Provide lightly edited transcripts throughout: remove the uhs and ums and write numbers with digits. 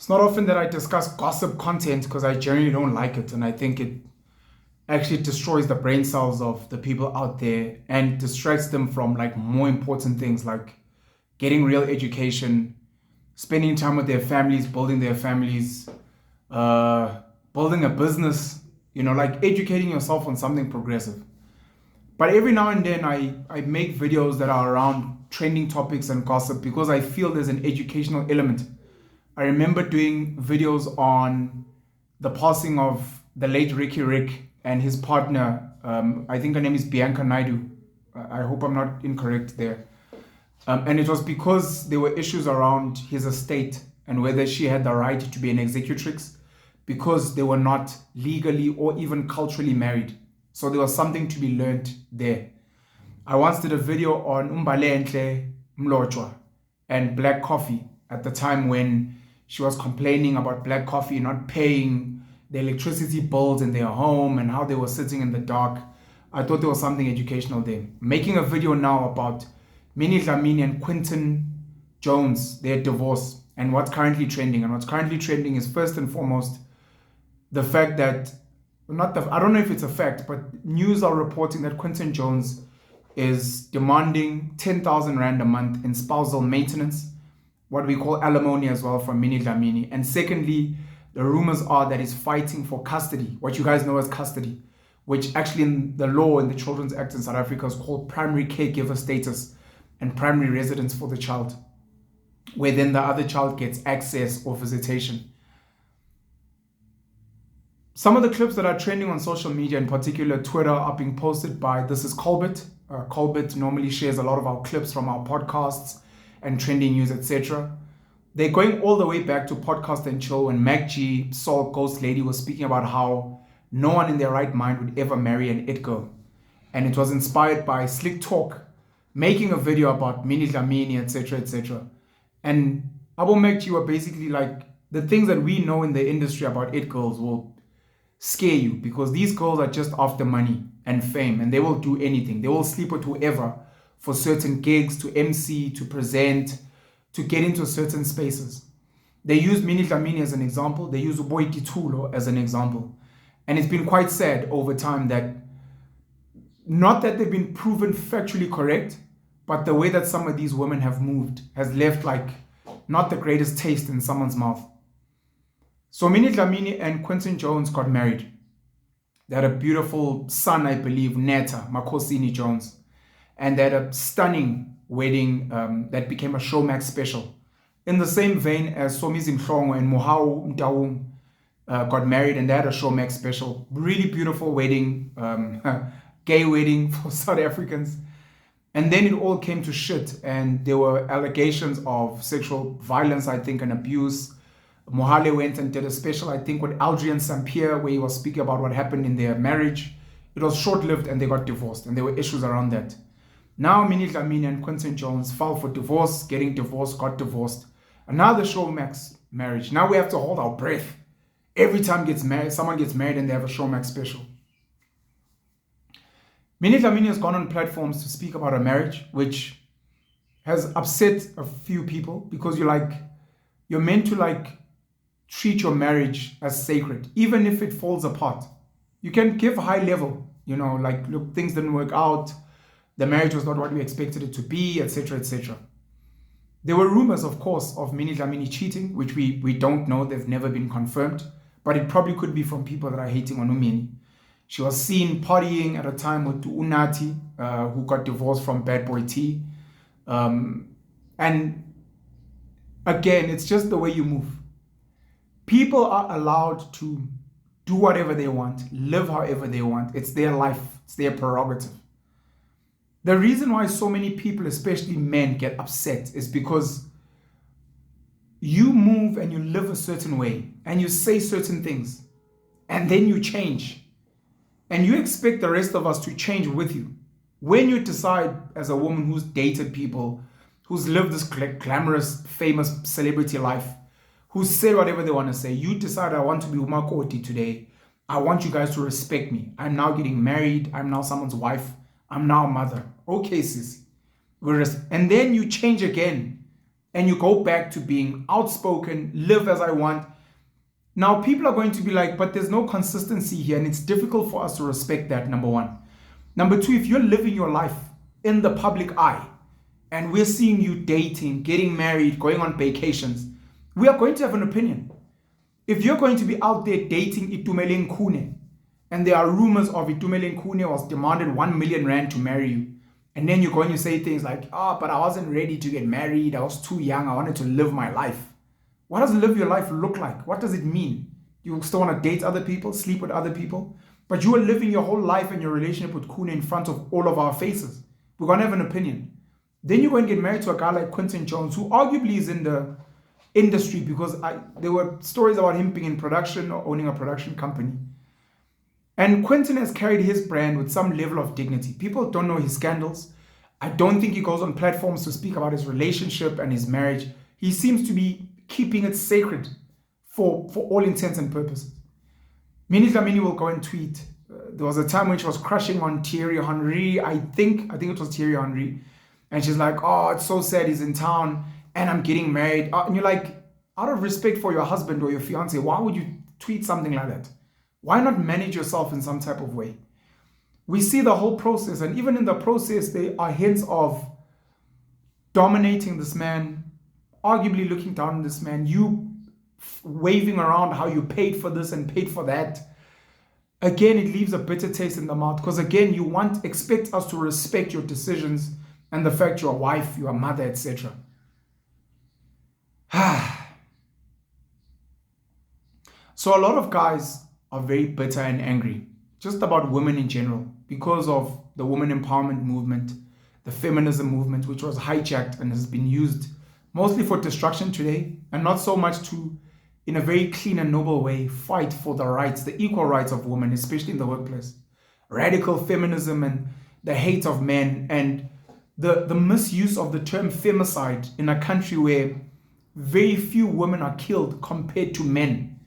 It's not often that I discuss gossip content because I generally don't like it, and I think it actually destroys the brain cells of the people out there and distracts them from like more important things like getting real education, spending time with their families, building their families, uh, building a business, like educating yourself on something progressive. But every now and then I make videos that are around trending topics and gossip because I feel there's an educational element. I remember doing videos on the passing of the late Ricky Rick and his partner. I think her name is Bianca Naidu. I hope I'm not incorrect there. And it was because there were issues around his estate and whether she had the right to be an executrix because they were not legally or even culturally married. So there was something to be learned there. I once did a video on Umbalenhle Mlotshwa and black coffee at the time when she was complaining about black coffee not paying the electricity bills in their home and how they were sitting in the dark. I thought there was something educational there. Making a video now about Minnie, Dlamini and Quinton Jones, their divorce, and what's currently trending. And what's currently trending is first and foremost the fact that, I don't know if it's a fact, but news are reporting that Quinton Jones is demanding 10,000 Rand a month in spousal maintenance, what we call alimony as well, from Minnie Dlamini. And secondly, the rumors are that he's fighting for custody, what you guys know as custody, which actually in the law in the Children's Act in South Africa is called primary caregiver status and primary residence for the child, where then the other child gets access or visitation. Some of the clips that are trending on social media, in particular Twitter, are being posted by This is Colbert. Colbert normally shares a lot of our clips from our podcasts and trending news, etc. They're going all the way back to Podcast and Chill when Mac G, Soul Ghost Lady, was speaking about how no one in their right mind would ever marry an it girl. And it was inspired by Slick Talk making a video about Minnie Dlamini, etc., etc. And Abu Mac G were basically like, the things that we know in the industry about it girls will scare you because these girls are just after money and fame and they will do anything. They will sleep with whoever for certain gigs, to MC, to present, to get into certain spaces. They use Minnie Dlamini as an example. They use Uboy Titulo as an example. And it's been quite sad over time that, not that they've been proven factually correct, but the way that some of these women have moved has left like not the greatest taste in someone's mouth. So Minnie Dlamini and Quinton Jones got married. They had a beautiful son, I believe, Neta Makosini Jones. And they had a stunning wedding that became a Showmax special. In the same vein as Somizi Mhlongo and Mohau Mtaung got married, and they had a Showmax special. Really beautiful wedding, gay wedding for South Africans. And then it all came to shit, and there were allegations of sexual violence, I think, and abuse. Mohale went and did a special, I think, with Adrian Sampier, where he was speaking about what happened in their marriage. It was short-lived, and they got divorced, and there were issues around that. Now Minnie Dlamini and Quinton Jones filed for divorce, getting divorced, got divorced. And now the Showmax marriage. Now we have to hold our breath. Every time someone gets married and they have a Showmax special. Minnie Dlamini has gone on platforms to speak about her marriage, which has upset a few people because you're meant to treat your marriage as sacred, even if it falls apart. You can give high level, look, things didn't work out. The marriage was not what we expected it to be, etc., etc. There were rumors, of course, of Minnie Dlamini cheating, which we don't know. They've never been confirmed. But it probably could be from people that are hating on Minnie. She was seen partying at a time with Unati, who got divorced from Bad Boy T. And again, it's just the way you move. People are allowed to do whatever they want, live however they want. It's their life. It's their prerogative. The reason why so many people, especially men, get upset is because you move and you live a certain way and you say certain things and then you change and you expect the rest of us to change with you. When you decide as a woman who's dated people, who's lived this glamorous, famous celebrity life, who said whatever they want to say, you decide, I want to be Umakoti today. I want you guys to respect me. I'm now getting married. I'm now someone's wife. I'm now a mother. Okay, sis. And then you change again and you go back to being outspoken, live as I want. Now, people are going to be like, but there's no consistency here, and it's difficult for us to respect that, number one. Number two, if you're living your life in the public eye, and we're seeing you dating, getting married, going on vacations, we are going to have an opinion. If you're going to be out there dating Itumeleng Khune, and there are rumors of Itumeleng Khune was demanded 1 million rand to marry you, and then you're going to say things like, but I wasn't ready to get married, I was too young, I wanted to live my life. What does live your life look like? What does it mean? You still want to date other people, sleep with other people, but you are living your whole life and your relationship with Khune in front of all of our faces. We're going to have an opinion. Then you go and get married to a guy like Quinton Jones, who arguably is in the industry, because there were stories about him being in production or owning a production company. And Quinton has carried his brand with some level of dignity. People don't know his scandals. I don't think he goes on platforms to speak about his relationship and his marriage. He seems to be keeping it sacred for all intents and purposes. Minnie Dlamini will go and tweet. There was a time when she was crushing on Thierry Henry. I think it was Thierry Henry. And she's like, it's so sad he's in town and I'm getting married. And you're like, out of respect for your husband or your fiance, why would you tweet something like that? Why not manage yourself in some type of way? We see the whole process, and even in the process, there are hints of dominating this man, arguably looking down on this man, you waving around how you paid for this and paid for that. Again, it leaves a bitter taste in the mouth, because again, you expect us to respect your decisions and the fact you're a wife, you're a mother, etc. So a lot of guys are very bitter and angry just about women in general because of the women empowerment movement, the feminism movement, which was hijacked and has been used mostly for destruction today, and not so much to, in a very clean and noble way, fight for the rights, the equal rights of women, especially in the workplace. Radical feminism and the hate of men, and the misuse of the term femicide in a country where very few women are killed compared to men.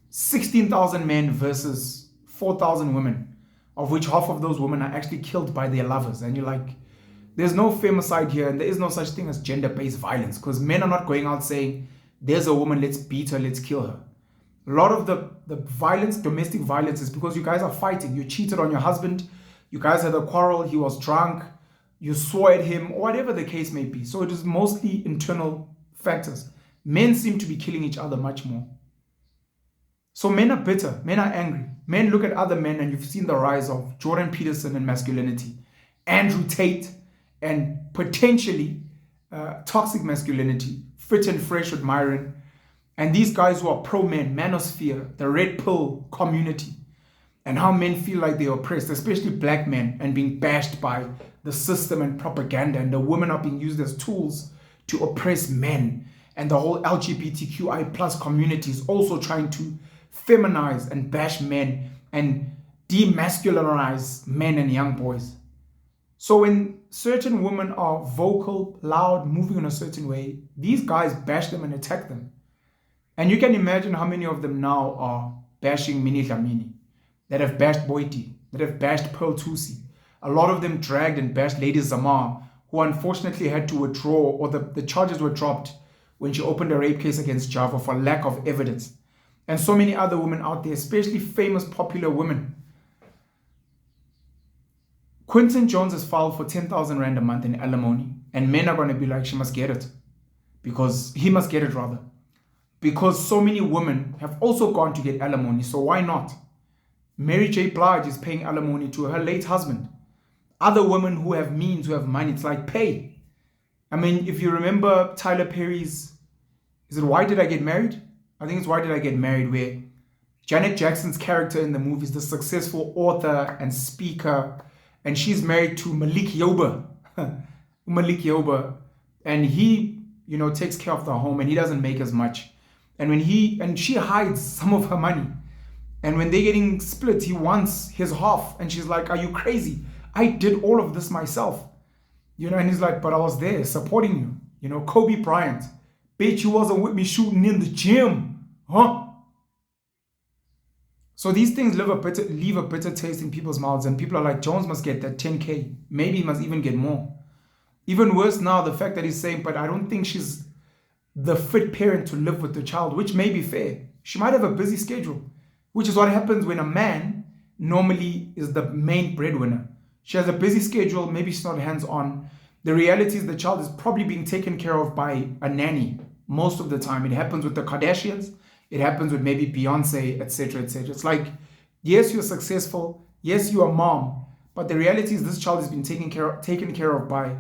16,000 men versus 4,000 women, of which half of those women are actually killed by their lovers. And you're like, there's no femicide here, and there is no such thing as gender-based violence, because men are not going out saying, there's a woman, let's beat her, let's kill her. A lot of the violence, domestic violence, is because you guys are fighting. You cheated on your husband, you guys had a quarrel, he was drunk, you swore at him, or whatever the case may be. So it is mostly internal factors. Men seem to be killing each other much more. So men are bitter, men are angry. Men look at other men, and you've seen the rise of Jordan Peterson and masculinity, Andrew Tate, and potentially toxic masculinity, fit and fresh with Myron, and these guys who are pro-men, manosphere, the red pill community, and how men feel like they're oppressed, especially black men, and being bashed by the system and propaganda, and the women are being used as tools to oppress men, and the whole LGBTQI plus community is also trying to feminize and bash men and demasculinize men and young boys. So when certain women are vocal, loud, moving in a certain way, these guys bash them and attack them. And you can imagine how many of them now are bashing Minnie Dlamini, that have bashed Boiti, that have bashed Pearl Tusi. A lot of them dragged and bashed Lady Zamar, who unfortunately had to withdraw, or the charges were dropped when she opened a rape case against Java for lack of evidence. And so many other women out there, especially famous, popular women. Quinton Jones has filed for 10,000 rand a month in alimony, and men are going to be like, she must get it. Because he must get it, rather. Because so many women have also gone to get alimony, so why not? Mary J. Blige is paying alimony to her late husband. Other women who have means, who have money, it's like, pay. I mean, if you remember Tyler Perry's, is it Why Did I Get Married? I think it's Why Did I Get Married, where Janet Jackson's character in the movie is the successful author and speaker, and she's married to Malik Yoba. Malik Yoba. And he, takes care of the home, and he doesn't make as much. And she hides some of her money. And when they're getting split, he wants his half. And she's like, are you crazy? I did all of this myself. And he's like, but I was there supporting you. Kobe Bryant. Bitch, you wasn't with me shooting in the gym. Huh? So these things leave a bitter taste in people's mouths. And people are like, Jones must get that 10K. Maybe he must even get more. Even worse now, the fact that he's saying, but I don't think she's the fit parent to live with the child, which may be fair. She might have a busy schedule, which is what happens when a man normally is the main breadwinner. She has a busy schedule, maybe she's not hands-on. The reality is the child is probably being taken care of by a nanny most of the time. It happens with the Kardashians, it happens with maybe Beyonce, etc., etc. It's like, yes, you're successful, yes, you're a mom, but the reality is this child has been taken care of by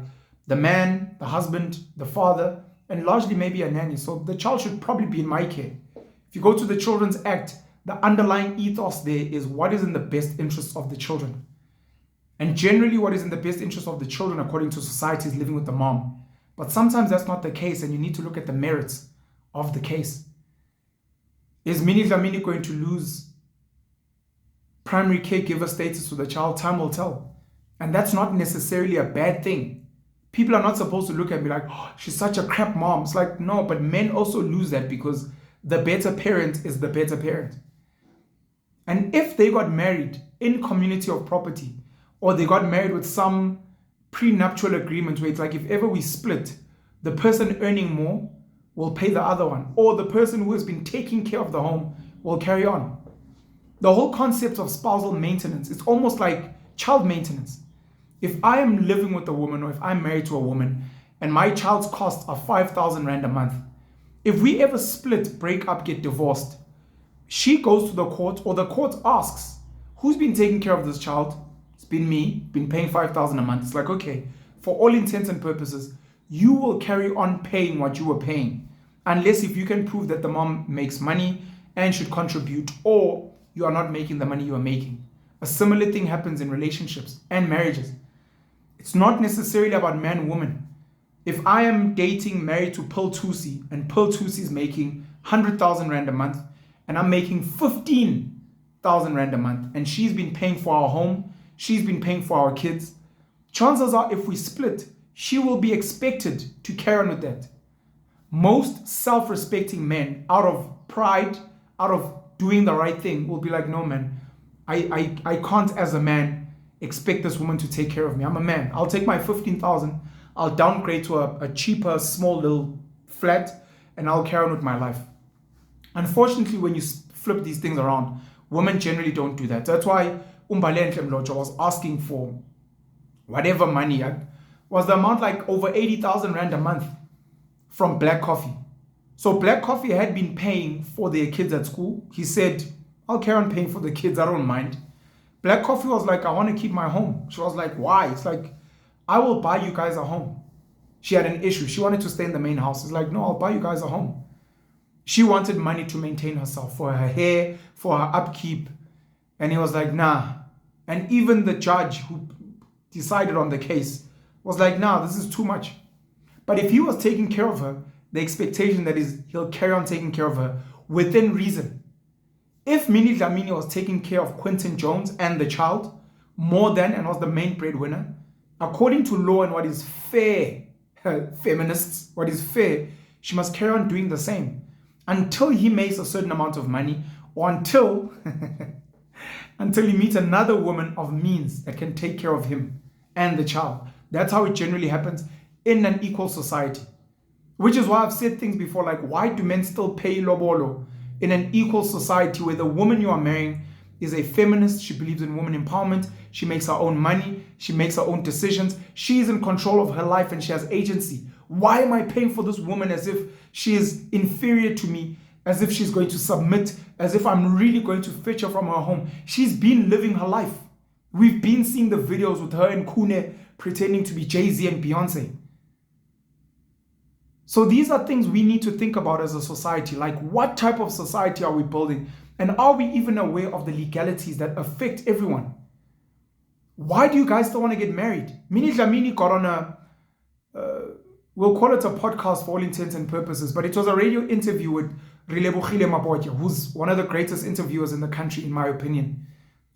the man, the husband, the father, and largely maybe a nanny. So the child should probably be in my care. If you go to the Children's Act, the underlying ethos there is what is in the best interest of the children. And generally what is in the best interest of the children according to society is living with the mom. But sometimes that's not the case, and you need to look at the merits of the case. Is Minnie Dlamini going to lose primary caregiver status to the child? Time will tell. And that's not necessarily a bad thing. People are not supposed to look at me like, oh, she's such a crap mom. It's like, no, but men also lose that because the better parent is the better parent. And if they got married in community of property, or they got married with some prenuptial agreement where it's like, if ever we split, the person earning more will pay the other one, or the person who has been taking care of the home will carry on. The whole concept of spousal maintenance, it's almost like child maintenance. If I am living with a woman, or if I'm married to a woman and my child's costs are 5,000 Rand a month, if we ever split, break up, get divorced, she goes to the court, or the court asks, who's been taking care of this child? It's been me, been paying 5,000 a month. It's like, okay, for all intents and purposes, you will carry on paying what you were paying, unless if you can prove that the mom makes money and should contribute, or you are not making the money you are making. A similar thing happens in relationships and marriages. It's not necessarily about man, woman. If I am dating, married to Pearl Tusi, and Pearl Tusi is making 100,000 Rand a month, and I'm making 15,000 Rand a month, and she's been paying for our home, she's been paying for our kids, chances are if we split, she will be expected to carry on with that. Most self-respecting men, out of pride, out of doing the right thing, will be like, no man, I can't as a man expect this woman to take care of me. I'm a man. I'll take my 15,000, I'll downgrade to a cheaper, small little flat, and I'll carry on with my life. Unfortunately, when you flip these things around, women generally don't do that. That's why Umbalenhle Mlojo was asking for whatever money. Was the amount like over 80,000 Rand a month from Black Coffee. So Black Coffee had been paying for their kids at school. He said, I'll carry on paying for the kids, I don't mind. Black Coffee was like, I want to keep my home. She was like, why? It's like, I will buy you guys a home. She had an issue. She wanted to stay in the main house. It's like, no, I'll buy you guys a home. She wanted money to maintain herself, for her hair, for her upkeep. And he was like, nah. And even the judge who decided on the case was like, nah, this is too much. But if he was taking care of her, the expectation that is he'll carry on taking care of her within reason. If Minnie Dlamini was taking care of Quinton Jones and the child more than, and was the main breadwinner, according to law and what is fair, feminists, what is fair, she must carry on doing the same until he makes a certain amount of money, or until he meets another woman of means that can take care of him and the child. That's how it generally happens in an equal society. Which is why I've said things before like, why do men still pay lobolo in an equal society where the woman you are marrying is a feminist, she believes in woman empowerment, she makes her own money, she makes her own decisions, she is in control of her life and she has agency. Why am I paying for this woman as if she is inferior to me, as if she's going to submit, as if I'm really going to fetch her from her home? She's been living her life. We've been seeing the videos with her and Kune pretending to be Jay-Z and Beyonce. So these are things we need to think about as a society. Like, what type of society are we building? And are we even aware of the legalities that affect everyone? Why do you guys still want to get married? Minnie Dlamini got on a, we'll call it a podcast for all intents and purposes, but it was a radio interview with Rilebohile Mabotja, who's one of the greatest interviewers in the country, in my opinion.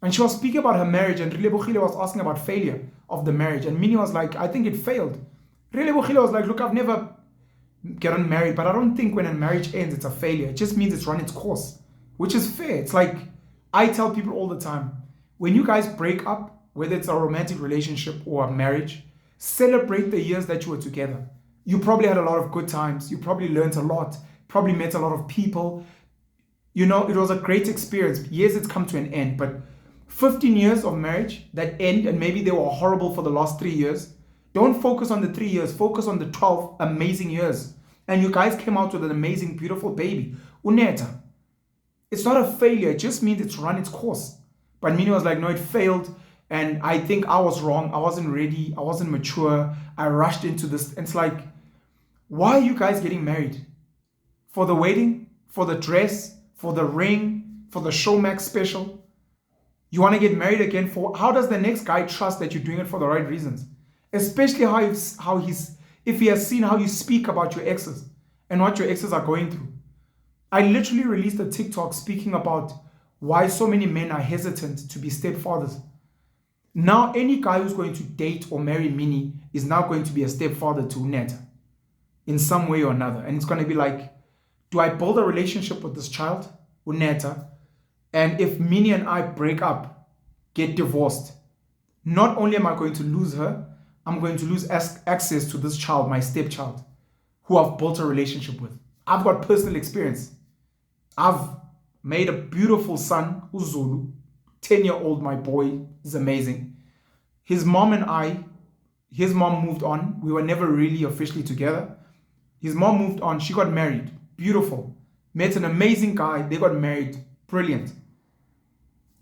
And she was speaking about her marriage, and Rilebohile was asking about failure of the marriage. And Minnie was like, I think it failed. Rilebohile was like, look, I've never gotten married, but I don't think when a marriage ends, it's a failure. It just means it's run its course, which is fair. It's like, I tell people all the time, when you guys break up, whether it's a romantic relationship or a marriage, celebrate the years that you were together. You probably had a lot of good times. You probably learned a lot, probably met a lot of people. You know, it was a great experience. Yes, it's come to an end, but 15 years of marriage that end, and maybe they were horrible for the last 3 years. Don't focus on the 3 years, focus on the 12 amazing years. And you guys came out with an amazing, beautiful baby. Uneta. It's not a failure, it just means it's run its course. But Minnie was like, no, it failed. And I think I was wrong. I wasn't ready. I wasn't mature. I rushed into this. It's like, why are you guys getting married? For the wedding? For the dress? For the ring? For the Showmax special? You want to get married again for, how does the next guy trust that you're doing it for the right reasons? Especially if he has seen how you speak about your exes and what your exes are going through. I literally released a TikTok speaking about why so many men are hesitant to be stepfathers. Now, any guy who's going to date or marry Minnie is now going to be a stepfather to Neta in some way or another. And it's going to be like, do I build a relationship with this child, Neta? And if Minnie and I break up, get divorced, not only am I going to lose her, I'm going to lose access to this child, my stepchild, who I've built a relationship with. I've got personal experience. I've made a beautiful son, who's Zulu, 10-year-old, my boy, is amazing. His mom moved on. We were never really officially together. His mom moved on. She got married. Beautiful. Met an amazing guy. They got married. Brilliant.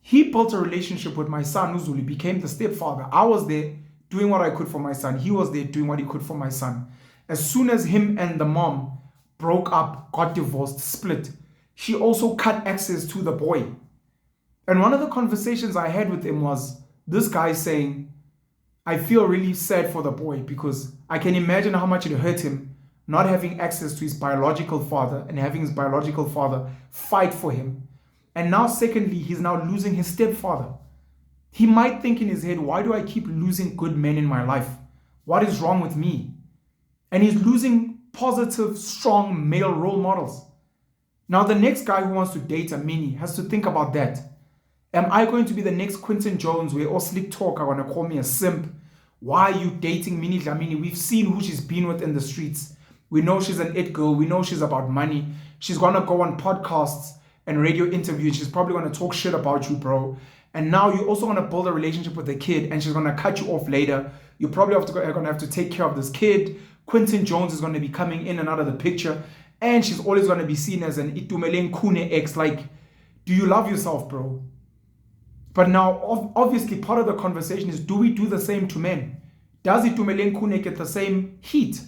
He built a relationship with my son, Uzuli, became the stepfather. I was there doing what I could for my son. He was there doing what he could for my son. As soon as him and the mom broke up, got divorced, split, she also cut access to the boy. And one of the conversations I had with him was this guy saying, I feel really sad for the boy because I can imagine how much it hurt him not having access to his biological father and having his biological father fight for him. And now, secondly, he's now losing his stepfather. He might think in his head, why do I keep losing good men in my life? What is wrong with me? And he's losing positive, strong male role models. Now, the next guy who wants to date a Minnie has to think about that. Am I going to be the next Quinton Jones where all slick talk are going to call me a simp? Why are you dating Minnie Dlamini? We've seen who she's been with in the streets. We know she's an it girl. We know she's about money. She's going to go on podcasts and radio interviews. She's probably going to talk shit about you, bro. And now you're also going to build a relationship with the kid and she's going to cut you off later. You're probably going to have to take care of this kid. Quinton Jones is going to be coming in and out of the picture. And she's always going to be seen as an Itumeleng Kune ex. Like, do you love yourself, bro? But now, obviously, part of the conversation is, do we do the same to men? Does Itumeleng Kune get the same heat?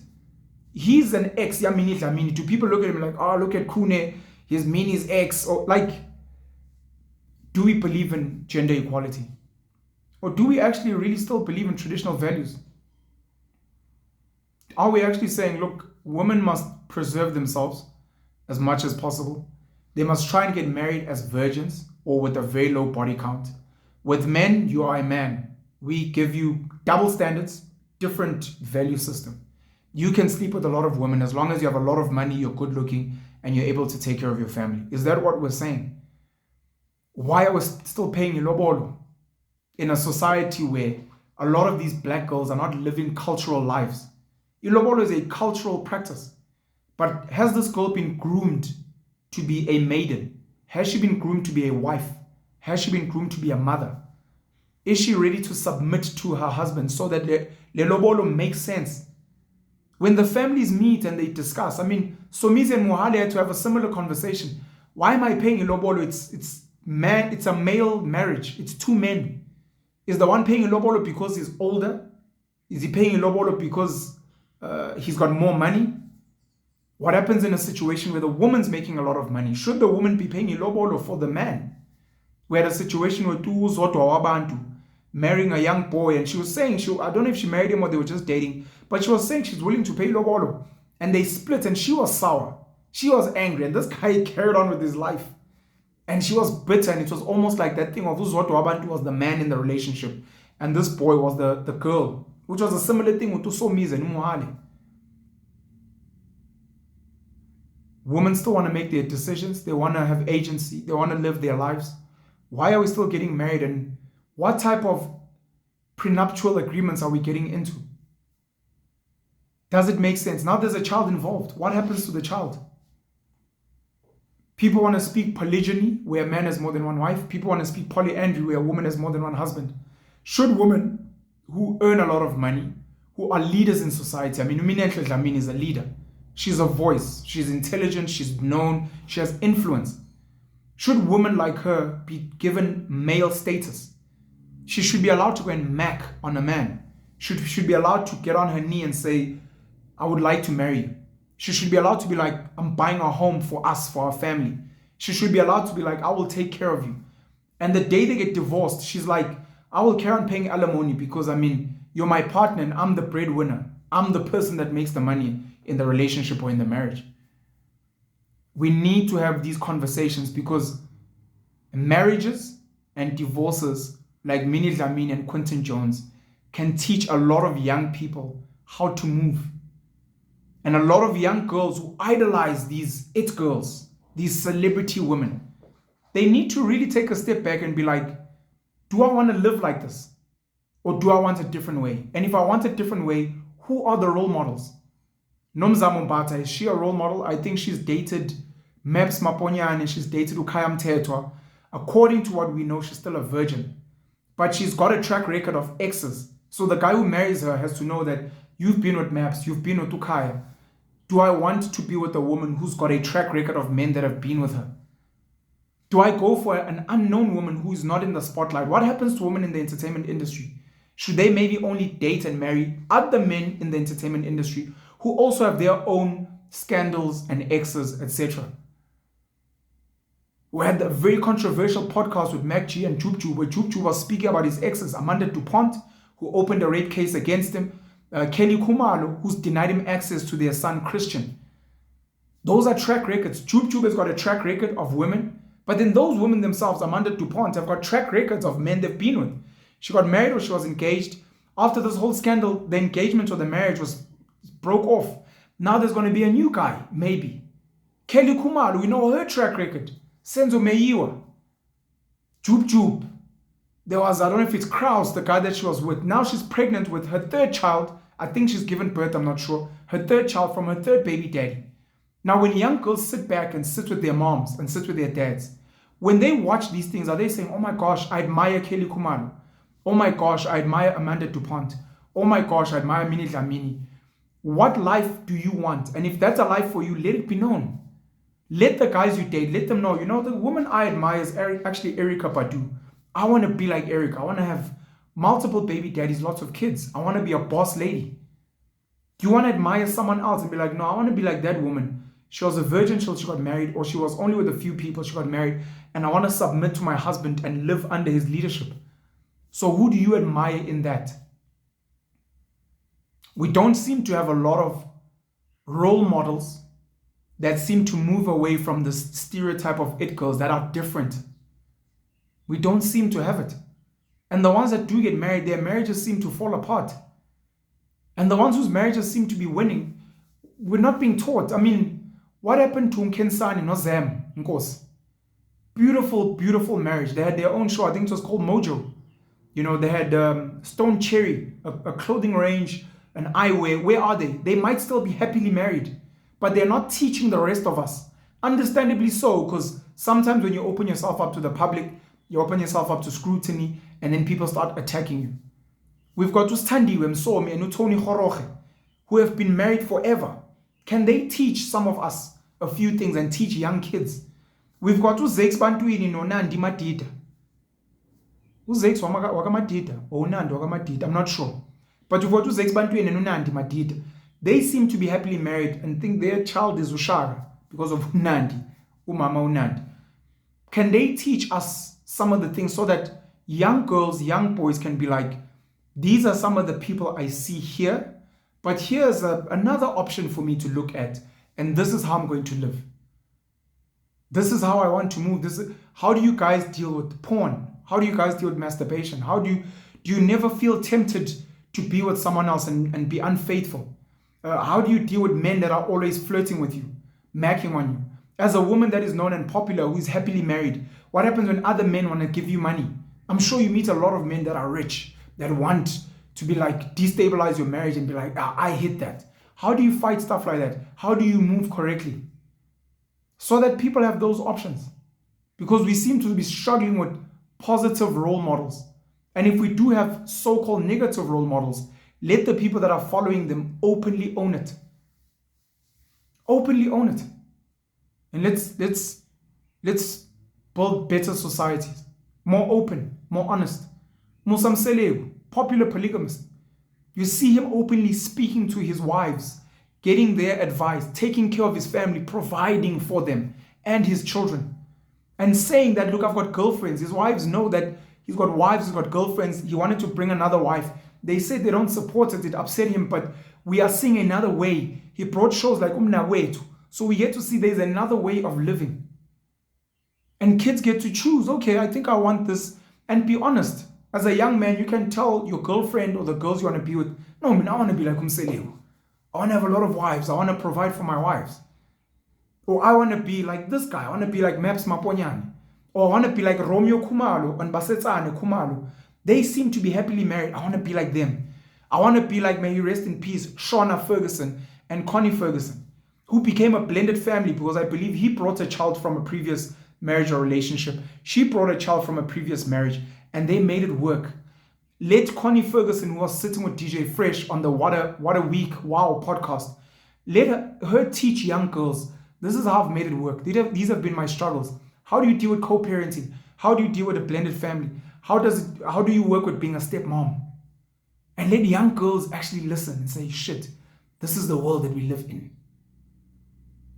He's an ex, Yamini Dlamini. Do people look at him like, oh, look at Kune, he's Minnie's ex? Or like, do we believe in gender equality? Or do we actually really still believe in traditional values? Are we actually saying, look, women must preserve themselves as much as possible? They must try and get married as virgins or with a very low body count. With men, you are a man. We give you double standards, different value system. You can sleep with a lot of women as long as you have a lot of money, you're good looking, and you're able to take care of your family. Is that what we're saying? Why are we still paying ilobolo in a society where a lot of these black girls are not living cultural lives? Ilobolo is a cultural practice. But has this girl been groomed to be a maiden? Has she been groomed to be a wife? Has she been groomed to be a mother? Is she ready to submit to her husband so that lelobolo makes sense? When the families meet and they discuss, I mean, Somizi and Mohale had to have a similar conversation. Why am I paying ilobolo? It's a male marriage. It's two men. Is the one paying ilobolo because he's older? Is he paying ilobolo because he's got more money? What happens in a situation where the woman's making a lot of money? Should the woman be paying ilobolo for the man? We had a situation where Wabantu marrying a young boy, and she was saying, I don't know if she married him or they were just dating, but she was saying she's willing to pay ilobolo. And they split, and she was sour. She was angry, and this guy carried on with his life. And she was bitter, and it was almost like that thing of Uzwoto Wabantu was the man in the relationship, and this boy was the girl, which was a similar thing with Usomize and Umuhale. Women still want to make their decisions. They want to have agency. They want to live their lives. Why are we still getting married? And what type of prenuptial agreements are we getting into? Does it make sense? Now there's a child involved. What happens to the child? People want to speak polygyny, where a man has more than one wife. People want to speak polyandry, where a woman has more than one husband. Should women who earn a lot of money, who are leaders in society, I mean, Minnie Dlamini is a leader. She's a voice. She's intelligent. She's known. She has influence. Should women like her be given male status? She should be allowed to go and mac on a man. Should be allowed to get on her knee and say, I would like to marry you. She should be allowed to be like, I'm buying a home for us, for our family. She should be allowed to be like, I will take care of you. And the day they get divorced, she's like, I will carry on paying alimony because, I mean, you're my partner and I'm the breadwinner. I'm the person that makes the money in the relationship or in the marriage. We need to have these conversations because marriages and divorces like Minnie Dlamini and Quinton Jones can teach a lot of young people how to move. And a lot of young girls who idolize these it girls, these celebrity women, they need to really take a step back and be like, do I want to live like this? Or do I want a different way? And if I want a different way, who are the role models? Nomzamo Mbata, is she a role model? I think she's dated Meps Maponyane and she's dated Ukaya Mthethwa. According to what we know, she's still a virgin. But she's got a track record of exes. So the guy who marries her has to know that you've been with Meps, you've been with Ukaya. Do I want to be with a woman who's got a track record of men that have been with her? Do I go for an unknown woman who's not in the spotlight? What happens to women in the entertainment industry? Should they maybe only date and marry other men in the entertainment industry who also have their own scandals and exes, etc.? We had a very controversial podcast with Mac G and Jub where Jub was speaking about his exes, Amanda DuPont, who opened a rape case against him, Kelly Kumalo, who's denied him access to their son Christian. Those are track records. Jub has got a track record of women, but then those women themselves, Amanda DuPont, have got track records of men they've been with. She got married or she was engaged. After this whole scandal, the engagement or the marriage broke off. Now there's going to be a new guy, maybe. Kelly Kumalo, we know her track record. Senzo Meiwa. Jub. There was, I don't know if it's Kraus, the guy that she was with. Now she's pregnant with her third child. I think she's given birth, I'm not sure. Her third child from her third baby daddy. Now when young girls sit back and sit with their moms and sit with their dads, when they watch these things, are they saying, oh my gosh, I admire Kelly Kumalo. Oh my gosh, I admire Amanda DuPont. Oh my gosh, I admire Minnie Dlamini. What life do you want? And if that's a life for you, let it be known. Let the guys you date, let them know, you know, the woman I admire is actually Erika Badu. I want to be like Erica. I want to have multiple baby daddies, lots of kids. I want to be a boss lady. Do you want to admire someone else and be like, no, I want to be like that woman. She was a virgin till she got married, or she was only with a few people, she got married, and I want to submit to my husband and live under his leadership. So who do you admire in that? We don't seem to have a lot of role models that seem to move away from the stereotype of it girls that are different. We don't seem to have it. And the ones that do get married, their marriages seem to fall apart. And the ones whose marriages seem to be winning, we're not being taught. I mean, what happened to Nkensani and Zam, Nkos? Beautiful, beautiful marriage. They had their own show. I think it was called Mojo. You know, they had Stone Cherry, a clothing range, an eyewear. Where are they? They might still be happily married, but they're not teaching the rest of us. Understandably so, because sometimes when you open yourself up to the public, you open yourself up to scrutiny, and then people start attacking you. We've got Ustandiwe Msomi and Tony Horoche, who have been married forever. Can they teach some of us a few things and teach young kids? We've got Uzakes Bantuini no Nandi Madida. Uzakes Wakamadida or Nandi Wakamadida, I'm not sure. But we've got Uzakes Bantuini no Nandi Madida. They seem to be happily married and think their child is Ushara because of Unandi, Umama Unandi. Can they teach us some of the things so that young girls, young boys can be like, these are some of the people I see here, but here's another option for me to look at, and this is how I'm going to live. This is how I want to move. How do you guys deal with porn? How do you guys deal with masturbation? How do you never feel tempted to be with someone else and be unfaithful? How do you deal with men that are always flirting with you, macking on you? As a woman that is known and popular, who is happily married, what happens when other men want to give you money? I'm sure you meet a lot of men that are rich, that want to be like, destabilize your marriage and be like, I hit that. How do you fight stuff like that? How do you move correctly? So that people have those options. Because we seem to be struggling with positive role models. And if we do have so-called negative role models, let the people that are following them openly own it. Openly own it. And let's build better societies. More open, more honest. Musam Selegu, popular polygamist. You see him openly speaking to his wives, getting their advice, taking care of his family, providing for them and his children. And saying that, look, I've got girlfriends. His wives know that he's got wives, he's got girlfriends. He wanted to bring another wife. They said they don't support it. It upset him, but we are seeing another way. He brought shows like Umna Wetu. So we get to see there's another way of living. And kids get to choose, okay, I think I want this. And be honest. As a young man, you can tell your girlfriend or the girls you want to be with, no, man, I want to be like Umselewu. I want to have a lot of wives. I want to provide for my wives. Or I want to be like this guy. I want to be like Maps Maponyane. Or I want to be like Romeo Khumalo and Basetsane Khumalo. They seem to be happily married. I want to be like them. I want to be like, may he rest in peace, Shauna Ferguson and Connie Ferguson, who became a blended family because I believe he brought a child from a previous marriage or relationship. She brought a child from a previous marriage and they made it work. Let Connie Ferguson, who was sitting with DJ Fresh on the What a Week Wow podcast, let her teach young girls, this is how I've made it work. These have been my struggles. How do you deal with co-parenting? How do you deal with a blended family? How do you work with being a stepmom? And let young girls actually listen and say, shit, this is the world that we live in.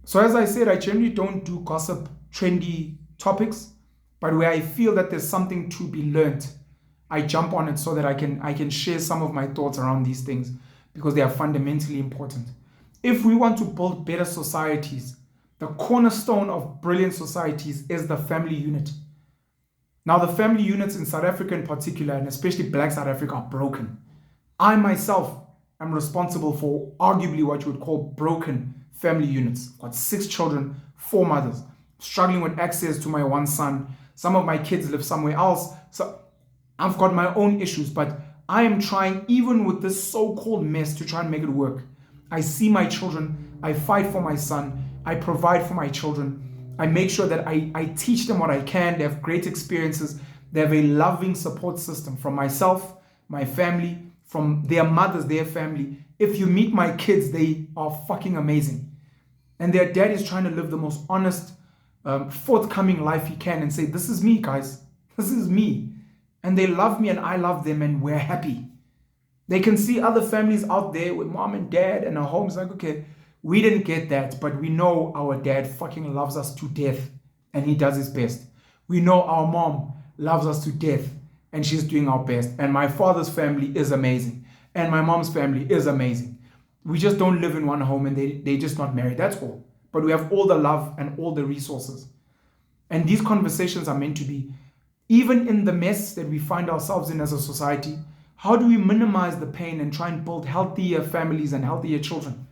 So as I said, I generally don't do gossip, trendy topics, but where I feel that there's something to be learned, I jump on it so that I can share some of my thoughts around these things because they are fundamentally important. If we want to build better societies, the cornerstone of brilliant societies is the family unit. Now, the family units in South Africa in particular, and especially Black South Africa, are broken. I myself am responsible for arguably what you would call broken family units. I've got 6 children, 4 mothers, struggling with access to my 1 son. Some of my kids live somewhere else. So I've got my own issues, but I am trying, even with this so-called mess, to try and make it work. I see my children. I fight for my son. I provide for my children. I make sure that I teach them what I can. They have great experiences. They have a loving support system from myself, my family, from their mothers, their family. If you meet my kids, they are fucking amazing. And their dad is trying to live the most honest, forthcoming life he can and say, this is me, guys. This is me. And they love me and I love them and we're happy. They can see other families out there with mom and dad and our homes like, okay, we didn't get that, but we know our dad fucking loves us to death and he does his best. We know our mom loves us to death and she's doing our best. And my father's family is amazing. And my mom's family is amazing. We just don't live in one home and they're just not married. That's all. But we have all the love and all the resources. And these conversations are meant to be, even in the mess that we find ourselves in as a society, how do we minimize the pain and try and build healthier families and healthier children?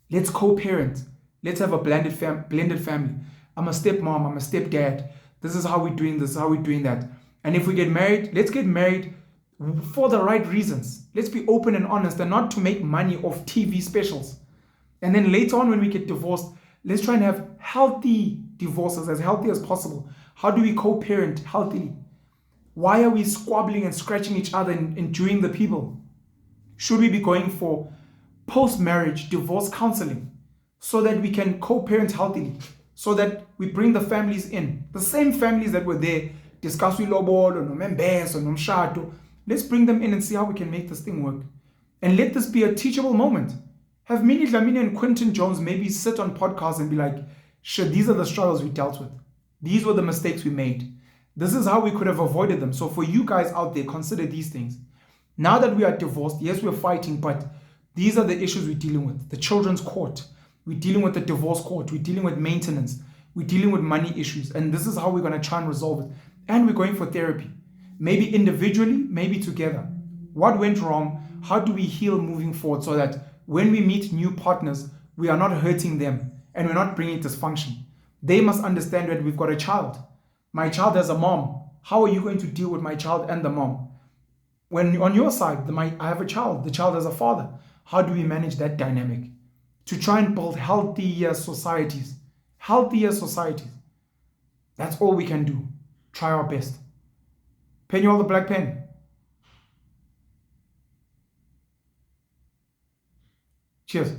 Let's co-parent. Let's have a blended family. I'm a stepmom. I'm a stepdad. This is how we're doing this. How we're doing that. And if we get married, let's get married for the right reasons. Let's be open and honest and not to make money off TV specials. And then later on when we get divorced, let's try and have healthy divorces, as healthy as possible. How do we co-parent healthily? Why are we squabbling and scratching each other and injuring the people? Should we be going for post-marriage divorce counseling so that we can co-parent healthily, so that we bring the families in, the same families that were there, discuss ilobolo, nomembeso, nomshado. Let's bring them in and see how we can make this thing work. And let this be a teachable moment. Have Minnie, Dlamini, and Quinton Jones maybe sit on podcasts and be like, shit, these are the struggles we dealt with. These were the mistakes we made. This is how we could have avoided them. So for you guys out there, consider these things. Now that we are divorced, yes, we're fighting, but these are the issues we're dealing with. The children's court. We're dealing with the divorce court. We're dealing with maintenance. We're dealing with money issues. And this is how we're going to try and resolve it. And we're going for therapy. Maybe individually, maybe together. What went wrong? How do we heal moving forward so that when we meet new partners, we are not hurting them and we're not bringing dysfunction? They must understand that we've got a child. My child has a mom. How are you going to deal with my child and the mom? When on your side, I have a child. The child has a father. How do we manage that dynamic to try and build healthier societies? Healthier societies. That's all we can do. Try our best. Pen, you hold the black pen. Cheers.